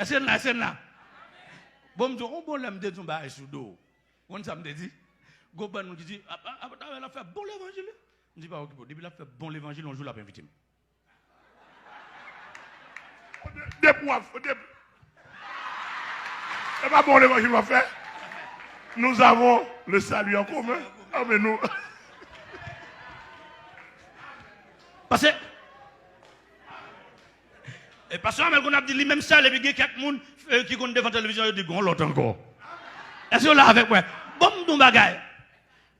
Est-ce que là? Bon, on l'aime de ton bail sous dos. On ça me dit. Goban nous dit, elle a fait bon l'évangile. Je dis pas, ok, depuis elle a fait bon l'évangile, on joue la invité. C'est pas bon l'évangile va faire. Nous avons le salut en commun. Ah, mais nous. Parce que. Et parce qu'on a dit lui-même ça, les gens, quelques monde qui comptent devant la télévision, ils disent, on l'autre encore. Est-ce que là avec moi? Bon, nous bagaille.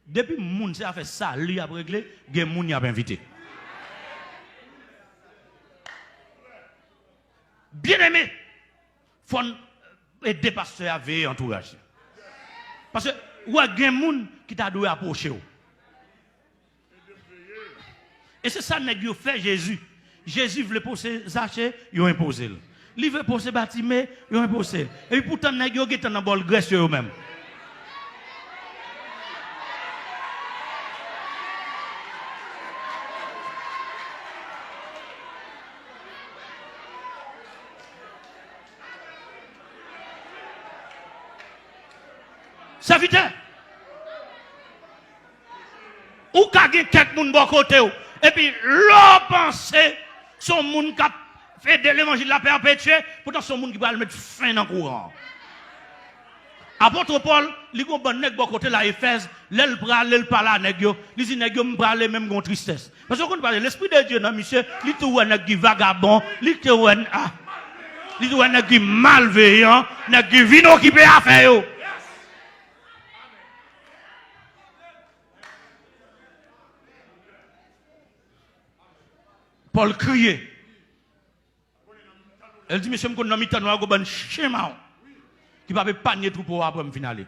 Depuis que moun a fait ça, lui a réglé, il y a moun qui a invité. Bien aimé, il faut aider pasteur à veiller entourage. Parce que il y a des gens qui t'a dû approcher. Et c'est ça que fait Jésus. Jésus voulait poser Zachée, il a imposé. Il veut poser Bartimée, il a imposé. Et pourtant, il a été dans la bol graisse eux-mêmes. Ça vite. Ou kage quelques moun bon côté et puis l'on pense son moun qui fait de l'évangile la perpétuer pourtant son moun qui va le mettre fin dans courant. Apôtre Paul, li gon bon nèg bon côté la Éphèse, l'el prale, l'el parle nèg yo, li di nèg yo m'prale même gon tristesse. Parce qu'on parle l'esprit de Dieu non monsieur, li tou nèg qui vagabond, li tou li tou nèg qui malveillant, nèg qui vient occuper affaire yo. Paul criait. Elle dit, monsieur, je suis un noir, un schéma qui va pas nier tout pour après me finaler.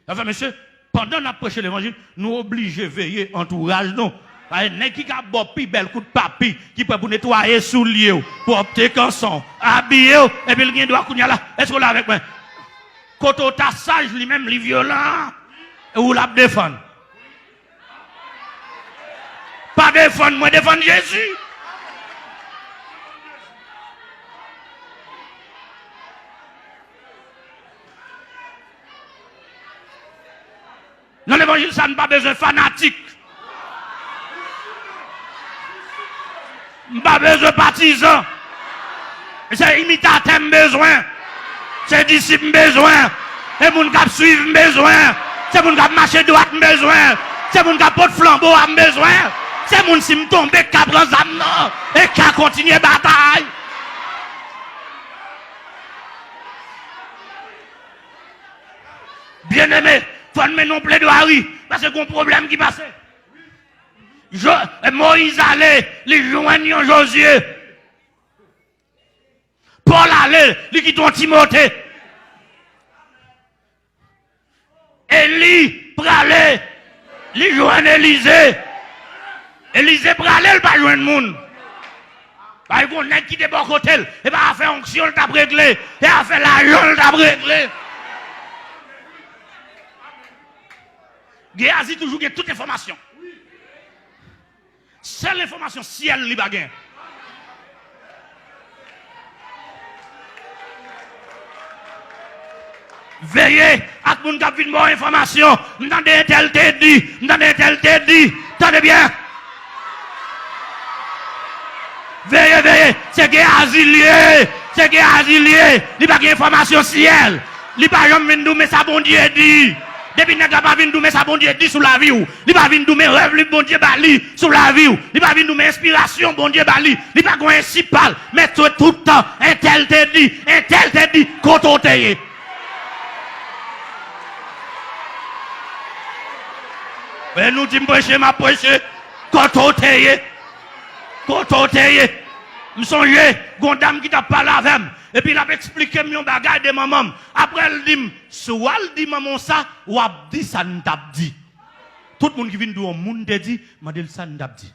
Enfin, monsieur, pendant qu'on a prêché l'évangile, nous obligés de veiller entourage, non. N'est qui a bon plus bel coup de papier qui peut pour nettoyer sous lieu, pour opter canson, habiller, et puis il doit courir là. Est-ce que là avec moi? Quand on t'a sage lui-même, les violents, et ou la défendre. Pas défendre, moi défendre Jésus. Dans l'évangile, ça n'a pas besoin de fanatique. Pas besoin de partisans. C'est imitateur besoin. C'est disciple besoin. C'est moun qui suivre besoin. C'est moun qui marcher droite besoin. C'est moun qui porte flambeau besoin. C'est moun si me tombe qui prend zam et qui continue la bataille. Bien aimé, faut nous mettre plaidoirie parce qu'il y a un problème qui passe. Moïse allait, les joignent Josué. Paul allait, les quittons Timothée. Élie pralait, les joignent Élisée. Élisée pralait, il pas joindre monde. Parce qu'on n'est qui de bon côté, et pas faire onction, il t'a réglé, et à faire l'argent, il t'a réglé. Géasi toujours toute information. C'est l'information ciel li bagay. Veillez à moun k'ap vin bon information. M'tande tel te dit, m'tande tel te dit. Tendez bien. Veillez, veillez. C'est Géasi lié. C'est Géasi lié. Li bagay information ciel. Li pa jom vin dou mais ça bon Dieu dit. Depuis que pas vinn doumer ça bon Dieu dit sur la vie ou, il pas vinn doumer rêve li bon Dieu bali sur la vie ou, il pas vinn doumer inspiration bon Dieu bali, il pas principal, mais tout le temps un tel te dit côté. Mais nous dit prêcher m'a prêcher côté. Me songe gon dame qui t'a parlé avec et puis il a expliqué mon bagage de maman. Après elle dit soit elle dit maman ça ou a dit ça n't'a dit. Tout le monde qui vient de monde te dit m'a dit ça n't'a dit.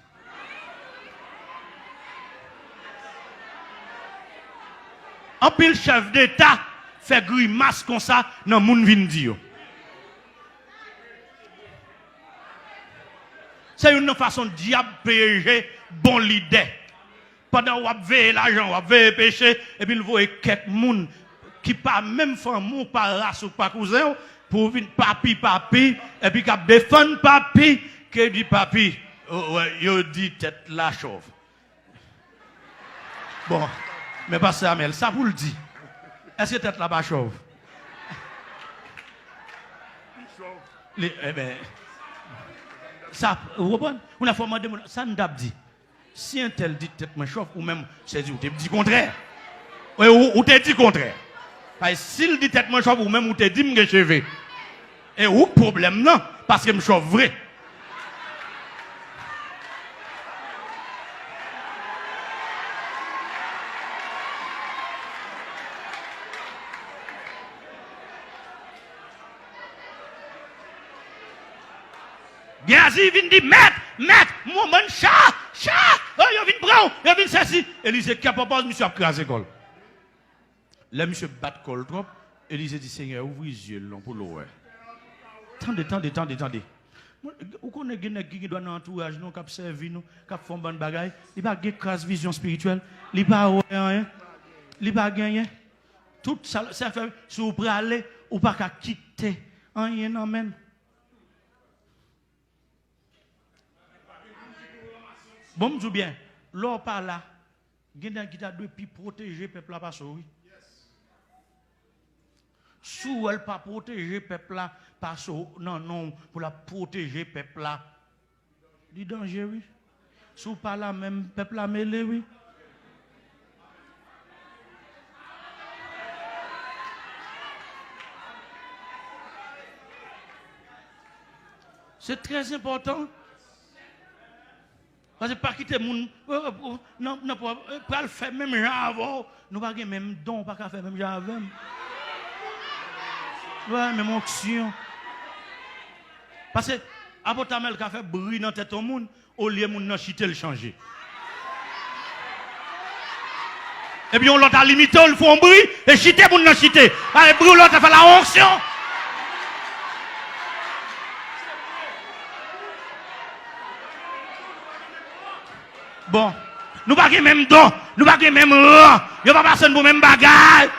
En pile chef d'état fait grimace comme ça dans monde vient dire. C'est une façon diable piéger bon leader. pendant qu'on veille l'argent, on veille péché, et puis il voit quelques monde qui pas même famille, pas race ou pas cousin, pour venir papi, et puis qui défend papi, qui dit papi, il dit tête la chauve. Bon, mais pas ça, Amel, ça vous le dit. Est-ce que tête là-bas chauve? Eh ben, ça, vous comprenez? On a formé ça nous a dit. Si un tel dit tête me chauffe, ou même, c'est dit, ou te dit contraire. Ou te dit contraire. Parce que s'il dit tête me chauffe, ou même, ou te dit me cheveux. Et où problème non? Parce que me chauffe vrai. Gazi vient dire, maître, mon chat, oh, il vient prendre, il vient ceci. Élisée, qui a proposé, monsieur a crasé col. Là, monsieur bat col trop. Élisée dit, Seigneur, ouvre les yeux pour l'eau. Tendez. Vous connaissez qui doit dans l'entourage, qui a servi nous, qui a fait une bonne bagaille. Il n'a pas de vision spirituelle. Il n'a pas rien. Il n'a pas gagné. Tout ça, ça fait, si vous pouvez aller, ou pas qu'à quitter. Rien, non, même. Bon, je dis bien, l'or par là, il y a qui t'a depuis protéger le peuple là, pas oui. Si elle pas protéger le peuple là, pas non, pour la protéger le peuple là. Du danger, oui. Si pas là, même peuple là mêlé, oui. C'est très important. Parce que pas quitter moun non pas le faire même genre avant nous pas même don pas faire même genre avant ouais même onction parce que abotamel qu'a fait bruit dans tête au monde au lieu moun nan chiter le changer et puis on l'autre à limiter on le fait un bruit et chiter moun nan chiter avec bruit l'autre fait la onction. Bon, nous pas même don, nous pas même rang, nous pas passer pour même bagaille.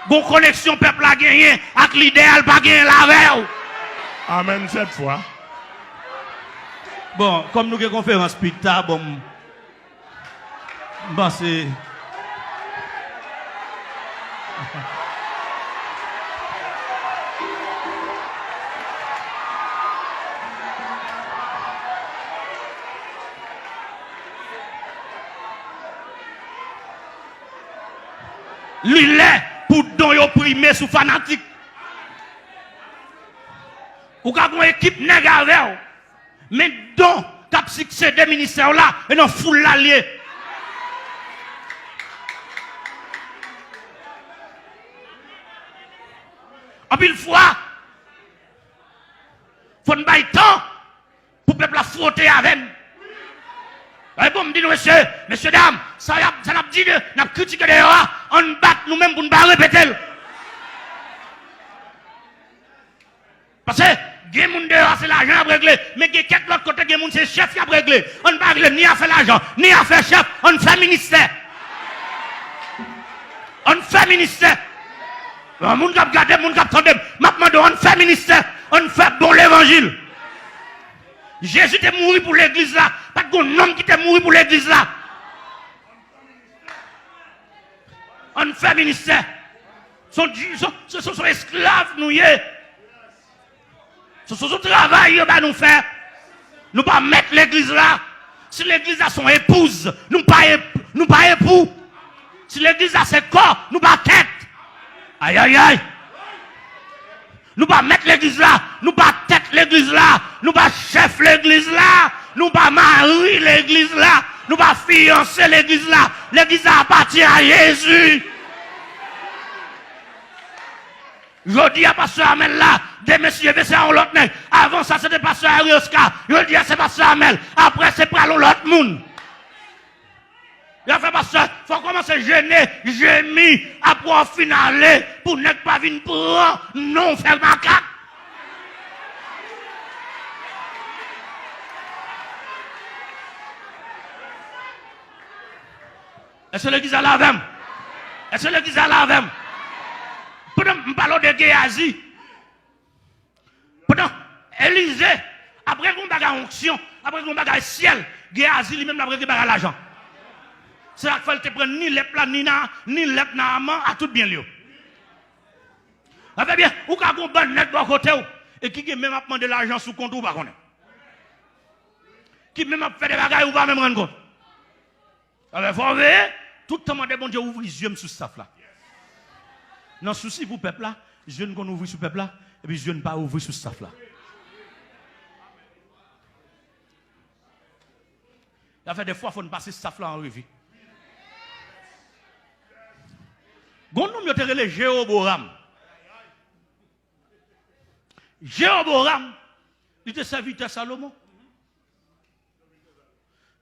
Bon connexion peuple a gagné, avec l'idéal pas gagné la veille. Amen cette fois. Bon, comme nous avons conférence plus tard, bon c'est lui là pour don yo primé sous fanatique. Ou ka une équipe nèg avec mais don cap succéder ministère là et non foule l'allié. En pile fois faut nous bailler temps pour peuple la frotter avec. Et bon, me dit, messieurs, dames, ça n'a dit, n'a critiqué dehors, on bat nous-mêmes pour ne pas répéter. Parce que, les gens dehors, c'est l'argent à régler, mais il y a quelques autres côtés, les gens, c'est le chef qui a réglé. On ne va régler ni à faire l'argent, ni à faire chef, on fait ministère. On fait ministère. Les gens qui regardent, les gens qui attendent, maintenant, on fait ministère, on fait bon l'évangile. Jésus est mort pour l'église là. Pas de homme qui est mort pour l'église là. On fait ministère. Ce sont esclaves, nous y est. Ce sont travail que nous faire. Nous pas mettre l'église là. Si l'église a son épouse, nous pas époux. Si l'église a ses corps, nous pas tête. Aïe aïe aïe. Nous pas mettre l'église là, nous pas tête l'église là, nous pas chef l'église là, nous pas mari l'église là, nous pas fiancé l'église là. L'église appartient à Jésus. Je dis à pasteur Amel là, des messieurs, c'est un l'autre nègre. Avant ça, c'était pasteur Arioska. Je dis à c'est pasteur Amel. Après, c'est pour l'autre monde. Il a fait pasteur, il faut commencer à gêner, gémir, après au final, pour ne pas venir prendre, non, faire ma carte. Est-ce que l'église a la même? Est-ce que l'église a la même? Pendant que je parle de Géasi, pendant Élisée, après qu'on bagarre onction, après qu'on bagarre ciel, Géasi lui-même après qu'on bagarre l'argent. C'est là qu'il faut te prendre ni les plats, ni les plats, à tout bien lieu. Avec bien, ou quand on bonne net de côté, et qui même a demandé l'argent sous compte ou pas connaître. Qui même a fait des bagages ou pas même rendre compte. Alors, il faut veiller, tout le temps, demander bon Dieu, ouvre les yeux sur ce là. Non, souci pour le peuple là, je ne qu'on ouvre sur le peuple là, et puis je ne pas ouvrir sur ce là. Il y a fait des fois, il faut passer ce là en revue. Gondom yo te relé Jéroboam. Jéroboam, il était serviteur Salomon.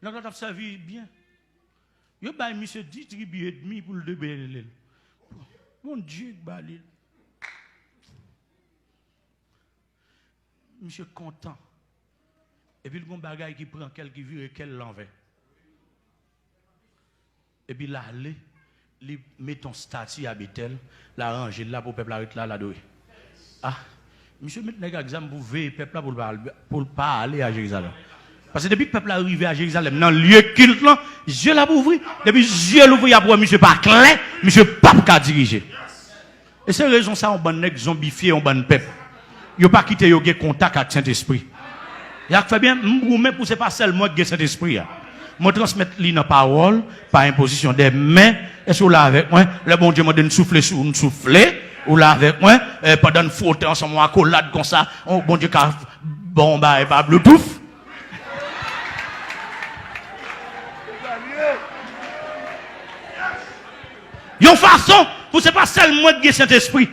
Là, il a servi bien. Il a mis 10 tribus et demi pour le débéler. Mon Dieu, balil. Monsieur content. Et puis, il y a un bagage qui prend quelqu'un qui vire et qu'elle l'envers. Et puis, là, il met ton statut à Bethel, la ranger là pour le peuple arrêter là, la doué. Ah, monsieur, met un exemple pour veiller le peuple là pour pas aller à Jérusalem. Parce que depuis que le peuple est arrivé à Jérusalem, dans le lieu culte là, Dieu l'a ouvert. Depuis Dieu l'a ouvert, après monsieur pas clair, monsieur pas qu'à diriger. Et c'est raison ça, on bonne nèg zombifié, on bonne peuple. Yo pas quitter yo gen contact avec Saint-Esprit. Ya fait bien, mais pour c'est pas seulement que Saint-Esprit. Moi transmettre li dans parole, par imposition des mains. Est-ce que vous là avec moi? Le bon Dieu m'a donné souffler sur une souffler. Ou là avec moi, pendant une faute ensemble, en collade comme ça, oh bon Dieu, car bon, bah, et pas Bluetooth. Yon façon, pour c'est pas seulement de Saint-Esprit.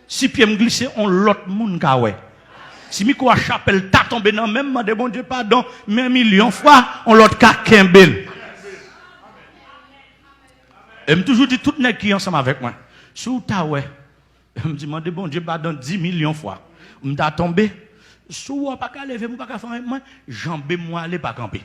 Si pied me glisse, on l'autre monde ka ouais. Si mi quoi chapelle ta tombé dans même de bon Dieu pardon, mais million fois on l'autre ka kembel. Et me toujours dit tout nèg qui ensemble avec moi. Sous ta ouais. Me dit de bon Dieu pardon 10 millions fois. Me ta tombé. Sous pas ka lever, pas ka faire moi, jambé moi aller pas camper.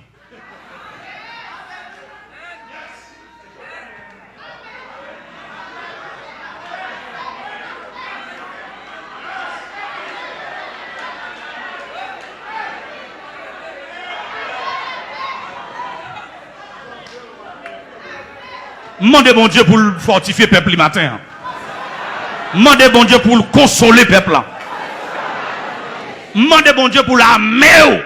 Mandez bon Dieu pour le fortifier le peuple le matin. Mandez bon Dieu pour le consoler le peuple. Mandez bon Dieu pour l'armer.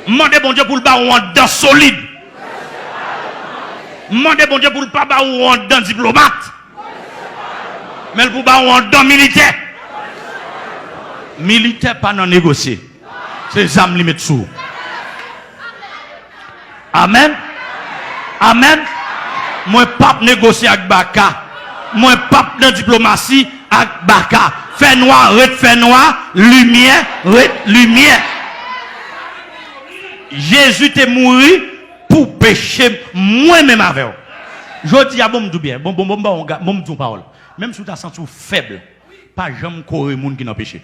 Mandez bon Dieu pour le baron en dents solide. Mandez bon Dieu pour le pas baron en dents diplomate. Mais pour baron en dents militaire. Militaire pas non négocier. C'est les âmes limite sous. Amen. Amen. Moi, pas négocier avec Baka. Moi, pas de diplomatie avec Baka. Fait noir, lumière, lumière. Jésus t'est mort pour pécher moi-même avec vous. Je dis à bon bien, bon parole. Même si tu as senti faible, pas jamais courir moun qui n'a péché.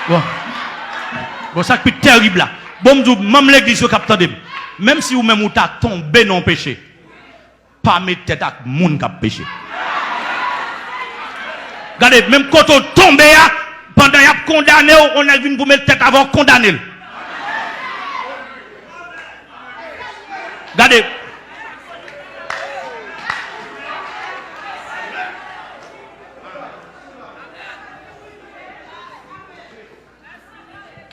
Bon, ça qui est terrible là. Bon, même l'église au capteur de même si vous même ou t'as tombé dans le péché, pas mettre tête à moun qui a péché. Regardez, même quand on tombe pendant qu'il a condamné, on a vu pour mettre tête avant condamner. Regardez.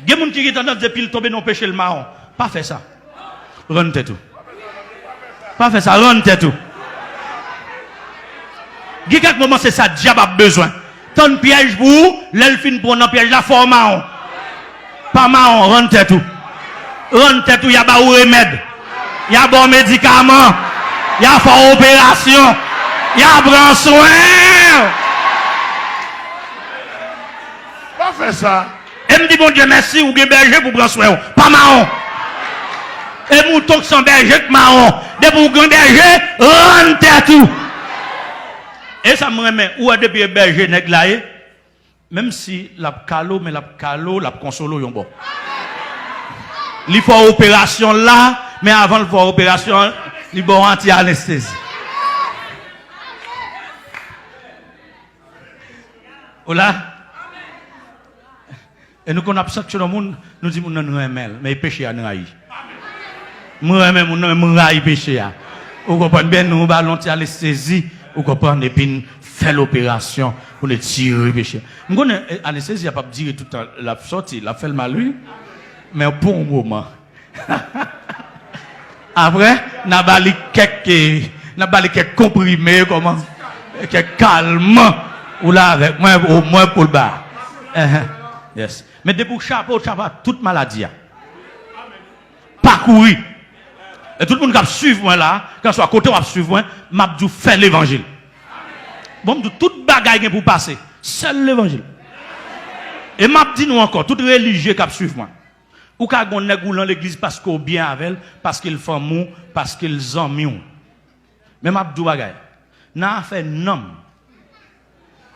Il y a des gens qui ont tendance depuis tomber dans le péché le marron. Pas faire ça. Rentre tout. Pas faire ça. Rentre tout. Il y a quelques moments, c'est ça, diable a besoin. Ton piège pour vous, l'elfine pour un piège, la forme marron. Pas marron, rentre tout. Rentre tout, il y a pas de remède. Il y a bon médicament. Il y a fort opération. Il y a grand soin. Pas faire ça. Et me dit bon Dieu merci ou bien berger pour prendre soin. Pas marron. Et mouton qui sont berger que marron. De pour grand berger, rentre tout. Et ça me remet, où est depuis berger nèg là, même si la calo, mais la calo, la consolo, yon bon. Il faut opération là, mais avant de faire opération, il faut anti-anesthésie. Voilà. Et nous, quand on a sanctionné le monde, nous disons que nous aimons, mais péché à nous haï. Nous aimons, nous haï péché. Vous comprenez bien, nous allons anti-anesthésie, vous comprenez, et puis faire l'opération pour nous tirer péché. Nous connaissons l'anesthésie, il n'y a pas dire tout la sortie, la fait le mal lui, mais pour un moment. Après, nous avons quelques comprimés, comment, quelques calmants, ou là avec moi, au moins pour le bas. Yes. Mais depuis chapeau, toute maladie. Pas courir. Et tout le monde qui suit moi là, quand soit à côté, on va suivre moi, m'a dit faire l'évangile. Bon, toute bagaille pour passer, seul l'évangile. Et m'a dit nous encore, tout religieux qui suivre moi. Ou quand on est dans l'église parce qu'on bien avec elle, parce qu'ils font mou, parce qu'ils ont mieux. Mais m'a dit bagaille. N'a fait nom.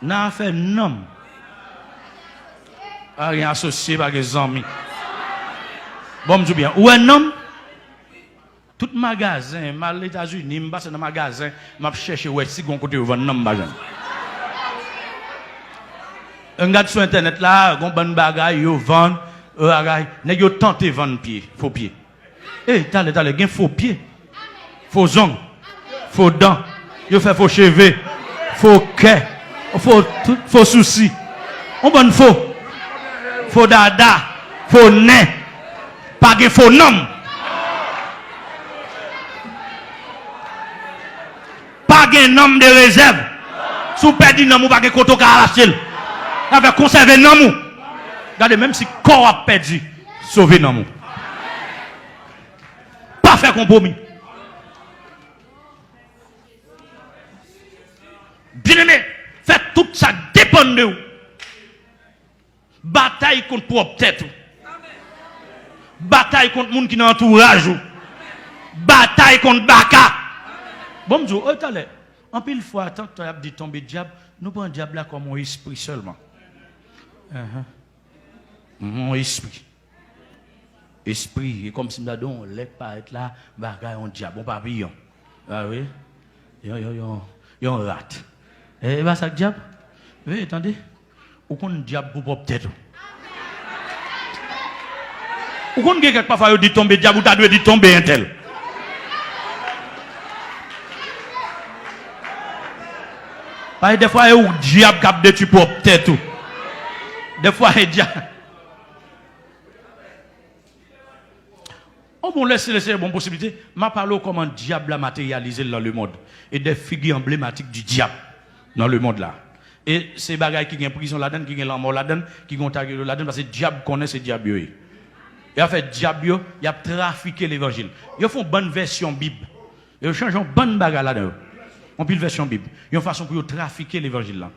N'a fait nom. Rien associé par les amis. Bon, je dis bien. Ou un homme, tout magasin, mal les États-Unis, je passe dans le magasin, je cherche où est-ce qu'on côté vendre un homme. Un gars sur internet là, on bon bagaille, yo vend, nèg yo tenter vendre pied, faux pied. Eh, t'allez, gen faux pied. Faux ongles, faux dents, yo fait faux cheveux, faux quai, faux soucis. On bon faux. Faux dada, faux nez, pas de faux nom. Pas de nom de réserve. Sous perdu nom ou pas de koto ka arracher. Avec conserver nom. Regardez, même si corps a perdu, sauver nom. Pas faire compromis. Bien aimé, faites tout ça dépend de vous. Bataille contre propre tête. Bataille contre les gens qui sont entourage. Bataille contre Baka. Bon, je dis, en pile fois, tant que tu as dit tomber diable, nous prenons diable là comme un esprit seulement. Mon esprit. Esprit, et comme si nous avons un pas être là, bagaille un diable, un papillon. Ah oui? Yon rat. Et va ça diable? Oui, attendez. Ou qu'on diable pour propre tête. Ou qu'on quelque part dit tomber diable ou t'as dû dire tomber un tel. Parce que des fois, il y a un diable qui a détruit propre tête. Des fois, il y a un diable. On va laisser une bonne possibilité. Je parle comment le diable a matérialisé dans le monde. Et des figures emblématiques du diable dans le monde là. Et ces bagailles qui ont prison là-dedans, qui ont la mort là-dedans, qui ont tagué là-dedans, parce que le diable connaît ces diables. Et en fait, le diable, il a trafiqué l'évangile. Ils font une bonne version Bible. Ils changent une bonne bagaille là-dedans. On peut une version Bible. Ils ont une façon pour trafiquer l'évangile là.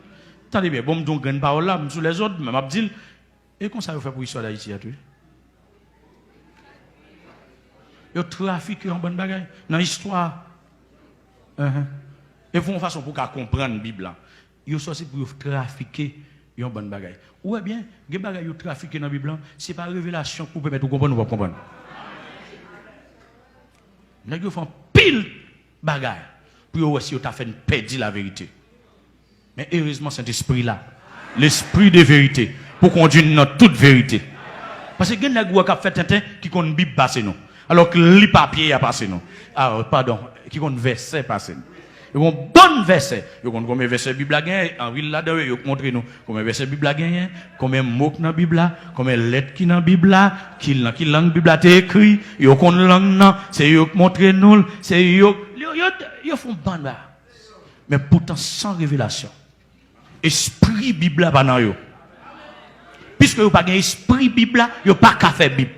Attendez bien, bon, donc, une parole là, sur les autres, mais je dis, et comment ça vous fait pour l'histoire d'Haïti à toi? Ils ont trafiqué une bonne bagaille dans l'histoire. Et font une façon pour comprendre la Bible là. Ils sont aussi pour trafiquer une bonne bagaille. Ou bien, les bagailles qu'ils trafiquent dans la Bible, ce n'est pas révélation pour permettre de comprendre ou pas comprendre. Ils font pile bagaille pour aussi ils fait une perdre la vérité. Mais heureusement, cet esprit-là, l'esprit de vérité, pour conduire dans toute vérité. Parce que il y a des gens qui fait un qui ont une Bible passée nous. Alors que le papier a passé nous. Ah, pardon, qui ont un verset passé nous. Ils ont un bon verset. Ils ont combien de versets Bible a gagné. En ville là-dedans, ils ont montré nous combien de versets Bible a gagné, combien de mots dans la Bible là, combien de lettres qui dans la Bible là, qui langue Bible a été écrit, ils ont une langue là, c'est eux qui montrent nous, c'est eux. Ils font bon là. Mais pourtant sans révélation. Esprit Bible là pas dans eux. Puisque vous n'avez pas esprit Bible là, vous n'avez pas qu'à faire Bible.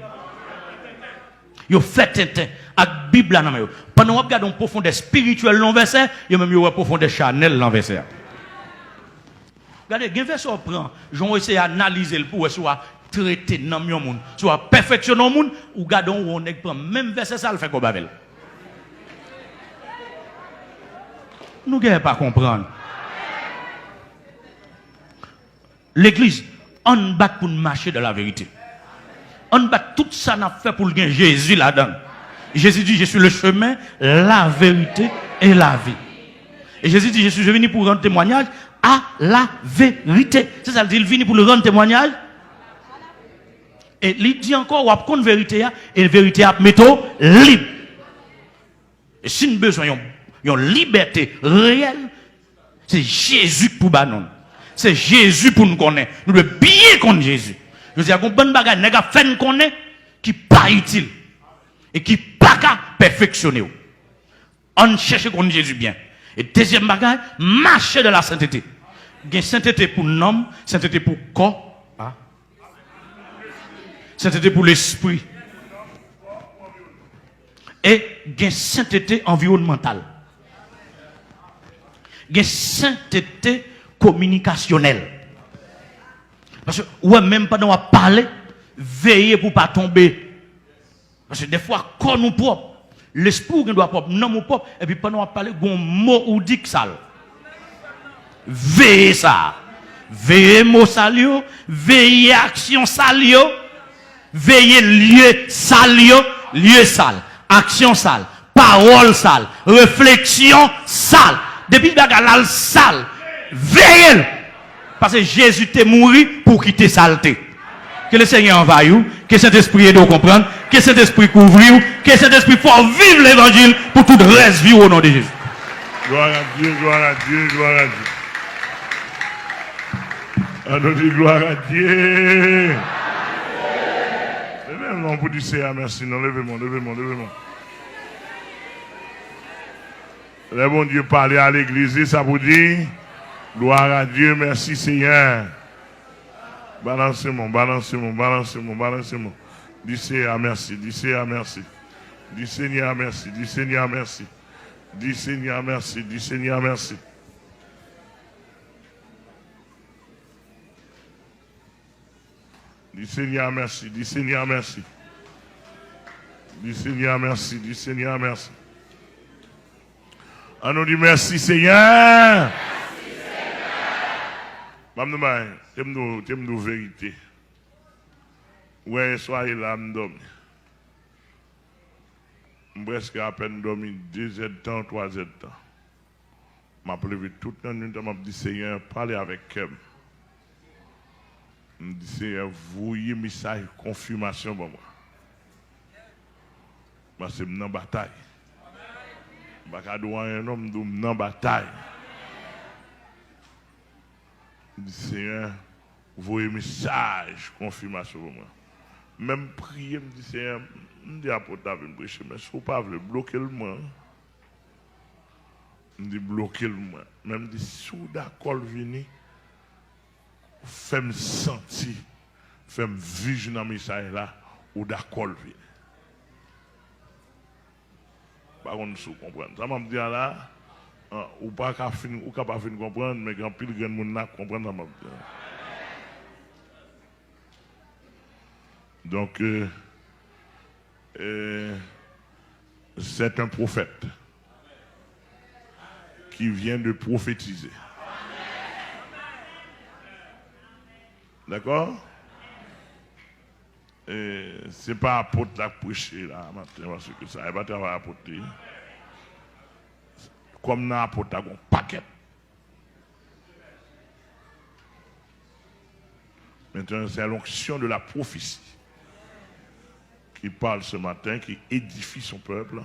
Vous faites avec la Bible là. Pendant que vous regardez en profondeur spirituelle dans le verset, vous même en profondeur charnelle dans le verset. Regardez, il y a un verset qui prend, j'en essaie d'analyser pour soit traiter dans le monde, soit perfectionner le monde, ou regardez où on est prend même verset ça le fait comme Babel. Nous ne pouvons pas comprendre. L'église, on bat pour marcher dans la vérité. On bat tout ça n'a fait pour gagner Jésus là-dedans. Jésus dit, je suis le chemin, la vérité et la vie. Et Jésus dit, je suis venu pour rendre témoignage à la vérité. C'est ça, il vient pour le rendre témoignage. Et il dit encore, on prend la vérité, et la vérité a métaux libre. Et si nous avons besoin d'une liberté réelle, c'est Jésus pour nous. C'est Jésus pour nous connaître. Nous devons bien connaître Jésus. Je veux dire, il y a une bagage qui fait nous connaître qui n'est pas utile et qui n'est pas perfectionner. On cherche qu'on Jésus bien. Et deuxième bagage, marcher de la sainteté. Il y a sainteté pour l'homme, sainteté pour le corps, sainteté pour l'esprit. Et il y a sainteté environnementale. Il y a sainteté communicationnelle. Parce que, ouais, même pendant qu'on parle, veillez pour ne pas tomber. Parce que des fois, quand nous propres, l'esprit doit propre, non mon propre, et puis pendant qu'on parle, un mot ou dit que ça. Veillez ça. Veillez mot salio, veillez action salio, veillez lieu salio, lieu sale, action sale, parole sale, réflexion sale. Depuis le bagage sale, veillez. Parce que Jésus t'est mort pour quitter saleté. Que le Seigneur envahisse vous, que cet esprit aide à comprendre, que cet esprit couvre vous, que cet esprit fasse vivre l'évangile pour tout le reste vivre au nom de Jésus. Gloire à Dieu, gloire à Dieu, gloire à Dieu. On nous dit gloire à Dieu. Levez-moi pour dire merci. Non, levez-moi, levez-moi, levez-moi. Le bon Dieu parlait à l'église, ça vous dit gloire à Dieu, merci Seigneur. Balancez-moi, balancez-moi, balancez-moi, balancez-moi. Dis Seigneur merci, dis Seigneur merci. Dis Seigneur merci, dis Seigneur merci. Dis Seigneur merci, dis Seigneur merci. Dis Seigneur merci, dis Seigneur merci. Dis Seigneur merci, dis Seigneur merci. On nous dit merci Seigneur. Maman, t'aimes-nous vérité. Ouais, soyez là, m'dormi. Presque à peine dormi 2 heures de temps, 3 heures de temps. M'a levé toute la nuit, m'a dit Seigneur, parlez avec elle. M'a dit Seigneur, voyez message confirmation pour moi. Parce que je suis en bataille. Je suis un homme qui en bataille. Dit Seigneur, voyez message, confirmation pour moi. Même prier, me dit Seigneur, me dit apôtre à venir prêcher, mais si vous ne pouvez pas bloquer le moi, me dit bloquer le moi. Même dit si vous d'accord venir, faites-moi sentir, faites-moi vivre dans le message là, ou d'accord venir. Par contre, vous comprenez. Ça m'a dit là. Ou pas qu'à finir, ou qu'à pas finir comprendre, mais quand pile grand monde n'a comprendre ça. Donc c'est un prophète qui vient de prophétiser. D'accord? C'est pas apôtre qui a prêché là matin parce que ça n'est pas travail apporter. Comme dans l'apôtre, un paquet. Maintenant, c'est l'onction de la prophétie qui parle ce matin, qui édifie son peuple,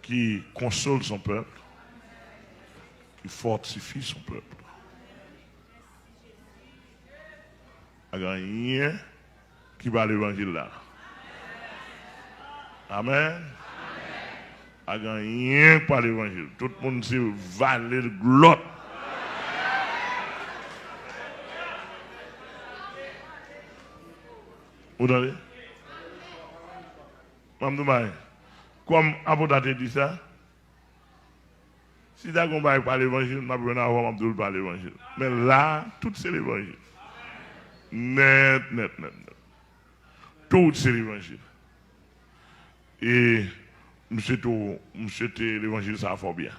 qui console son peuple, qui fortifie son peuple. Il n'y a rien qui va à l'évangile là. Amen. Il n'y a rien par l'évangile. Tout le monde s'est valé de glotte. Vous entendez? Comme Apôtre a dit ça, si tu as par l'évangile, tu as besoin de par l'évangile. Mais là, tout c'est l'évangile. Net. Tout c'est l'évangile. Et monsieur l'évangile, ça va fort bien.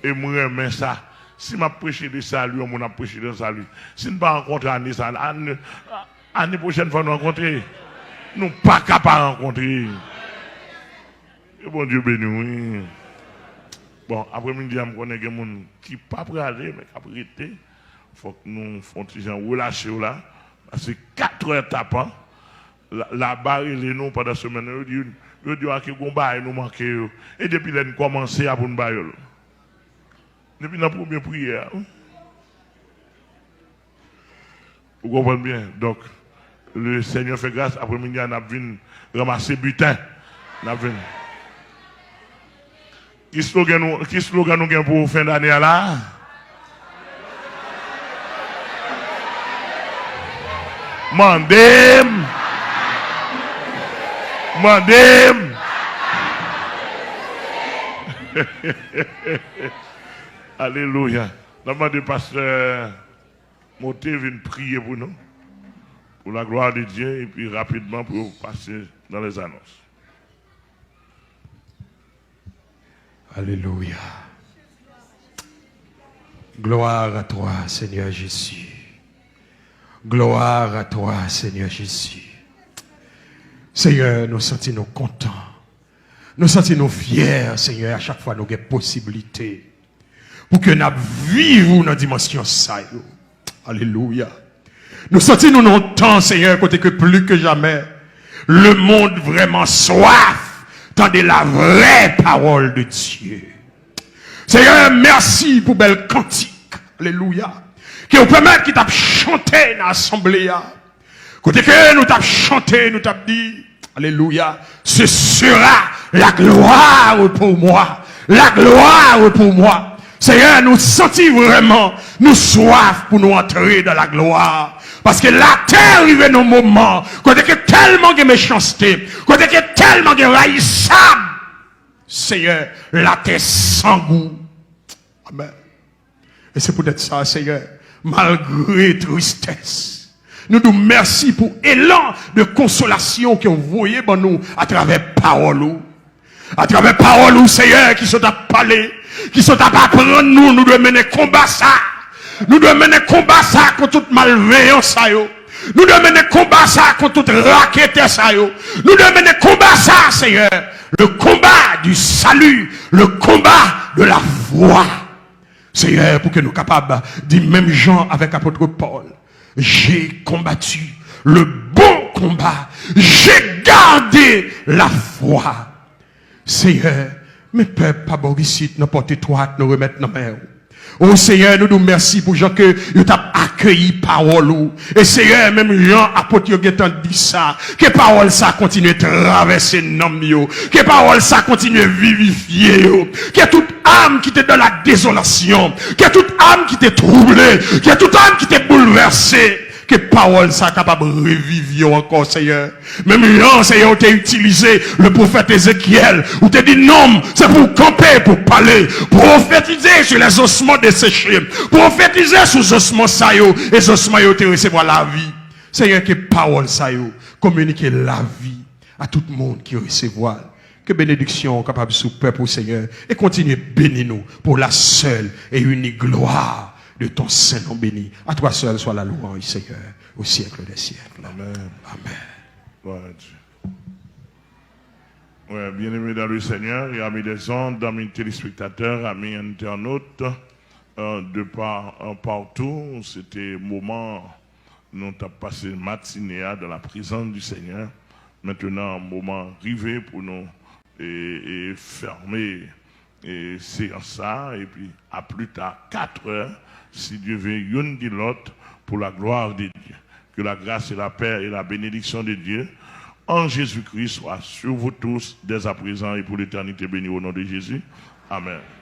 Et moi, j'aime ça. Si je prêche le salut, on a prêché le salut. Si nous ne pas rencontrer l'année prochaine, nous rencontrer. Nous pas capables de rencontrer. Et bon Dieu béni, oui. Bon, après-midi, je connais des gens qui ne sont pas prêts à aller, mais qui ont arrêté. Il faut que nous fassions relâcher là. Parce que 4 heures tapant, la barre est nous pendant la semaine. Je dis que nous manquons. Et depuis que nous commencé à nous barrer. Depuis la première prière. Vous comprenez bien? Donc, le Seigneur fait grâce. Après-midi, on a vu ramasser butin. Qui slogan nous gagne pour fin d'année là? Mandem. Alléluia. La main du pasteur Moté vient prier pour nous, pour la gloire de Dieu, et puis rapidement pour passer dans les annonces. Alléluia. Gloire à toi, Seigneur Jésus. Gloire à toi, Seigneur Jésus. Seigneur, nous sentons contents. Nous sentons fiers, Seigneur, à chaque fois nous avons possibilité. Pour que nous vivions dans la dimension ça. Alléluia. Nous sentons nous temps, Seigneur, côté que plus que jamais, le monde vraiment soif dans de la vraie parole de Dieu. Seigneur, merci pour belle cantique. Alléluia. Qui nous permet qu'il t'a chanté dans l'assemblée. Côté que nous t'a chanté, nous t'a dit, alléluia, ce sera la gloire pour moi. La gloire pour moi. Seigneur, nous sentons vraiment, nous soif pour nous entrer dans la gloire. Parce que la terre arrive dans nos moments, côté que tellement de méchanceté, côté que tellement de raïssable. Seigneur, la terre sans goût. Amen. Et c'est peut-être ça, Seigneur, malgré tristesse, nous nous merci pour l'élan de consolation que vous voyez dans nous à travers parole. À travers parole, Seigneur, qui sont à parler, qui sont à apprendre nous devons mener combat ça. Nous devons mener combat ça contre toute malveillance. Nous devons mener combat ça contre toute raquette. Nous devons mener combat ça, Seigneur. Le combat du salut, le combat de la foi. Seigneur, pour que nous soyons capables de même Jean avec l'apôtre Paul. J'ai combattu le bon combat. J'ai gardé la foi. Seigneur, mes peuple, pas Borisite, n'importe étroite, nous remettre dans la main. Oh Seigneur, nous nous merci pour Jean que vous avez accueilli parole. Et Seigneur, même Jean, apôtre, vous avez dit ça. Que parole ça continue de traverser nos mieux. Que parole ça continue de vivifier. Que toute âme qui était dans la désolation. Que toute âme qui était troublée. Que toute âme qui était bouleversée. Que parole ça capable de revivre encore, Seigneur. Même Jean, Seigneur, tu as utilisé le prophète Ézéchiel, où tu as dit non, c'est pour camper, pour parler, prophétiser sur les ossements desséchés, prophétiser sur les ossements saillants, et les ossements te recevoir la vie. Seigneur, que parole ça communiquer la vie à tout le monde qui recevoir. Que bénédiction capable sous peuple, Seigneur, et continue à bénir nous pour la seule et unique gloire de ton Saint-Nom béni. À toi seul soit la louange, Seigneur, au siècle des siècles. Amen. Amen. Gloire à Dieu. Ouais, bien-aimés dans le Seigneur, et amis des ondes, amis téléspectateurs, amis internautes, de partout, c'était un moment, nous avons passé une matinée dans la présence du Seigneur. Maintenant, un moment arrivé pour nous et fermer séance ça, et puis à plus tard, 4 heures, si Dieu veut, une de l'autre, pour la gloire de Dieu. Que la grâce et la paix et la bénédiction de Dieu en Jésus-Christ soient sur vous tous dès à présent et pour l'éternité bénie au nom de Jésus. Amen.